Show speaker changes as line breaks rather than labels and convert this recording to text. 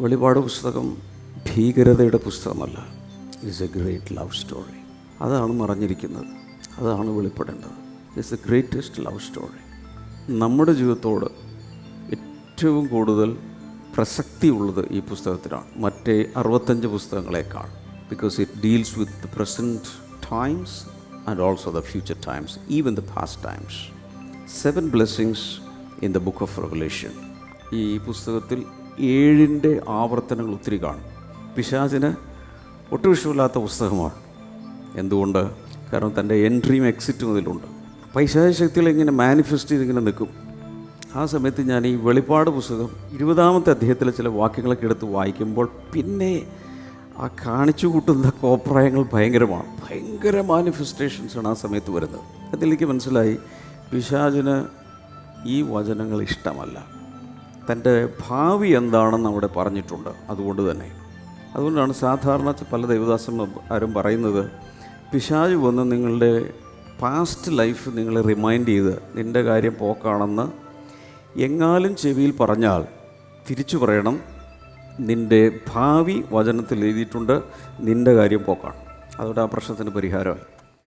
വെളിപാട് പുസ്തകം ഭീകരതയുടെ പുസ്തകമല്ല. It's a great love story. അതാണ് മറഞ്ഞിരിക്കുന്നത്, അതാണ് വെളിപ്പെടേണ്ടത്. It's the greatest love story. നമ്മുടെ ജീവിതത്തോട് ഏറ്റവും കൂടുതൽ പ്രസക്തിയുള്ളത് ഈ പുസ്തകത്തിലാണ്, മറ്റേ 65 പുസ്തകങ്ങളെക്കാൾ. Because it deals with the present times and also the future times, even the past times. 7 blessings in the book of Revelation. ഈ പുസ്തകത്തിൽ 7 ആവർത്തനങ്ങൾ ഒത്തിരി കാണും. പിശാചിന് ഒട്ടും ഇഷ്ടമില്ലാത്ത പുസ്തകമാണ്. എന്തുകൊണ്ട്? കാരണം തൻ്റെ എൻട്രിയും എക്സിറ്റും അതിലുണ്ട്. പൈശാചിക ശക്തികൾ ഇങ്ങനെ മാനിഫെസ്റ്റ് ചെയ്തിങ്ങനെ നിൽക്കും. ആ സമയത്ത് ഞാൻ ഈ വെളിപ്പാട് പുസ്തകം 20ാമത്തെ അധ്യായത്തിലെ ചില വാക്യങ്ങളൊക്കെ എടുത്ത് വായിക്കുമ്പോൾ പിന്നെ ആ കാണിച്ചു കൂട്ടുന്ന കോപ്രായങ്ങൾ ഭയങ്കര മാനിഫെസ്റ്റേഷൻസാണ് ആ സമയത്ത് വരുന്നത്. അതിലേക്ക് മനസ്സിലായി പിശാചിന് ഈ വചനങ്ങൾ ഇഷ്ടമല്ല. തൻ്റെ ഭാവി എന്താണെന്ന് അവിടെ പറഞ്ഞിട്ടുണ്ട്. അതുകൊണ്ടാണ് സാധാരണ പല ദൈവദാസന്മാരും പറയുന്നത്, പിശാച് വന്ന് നിങ്ങളുടെ പാസ്റ്റ് ലൈഫ് നിങ്ങളെ റിമൈൻഡ് ചെയ്ത് നിൻ്റെ കാര്യം പോക്കാണെന്ന് എങ്ങാലും ചെവിയിൽ പറഞ്ഞാൽ തിരിച്ചു പറയണം, നിൻ്റെ ഭാവി വചനത്തിൽ എഴുതിയിട്ടുണ്ട്, നിൻ്റെ കാര്യം പോക്കാണ്. അതോടെ ആ പ്രശ്നത്തിന് പരിഹാരമായി.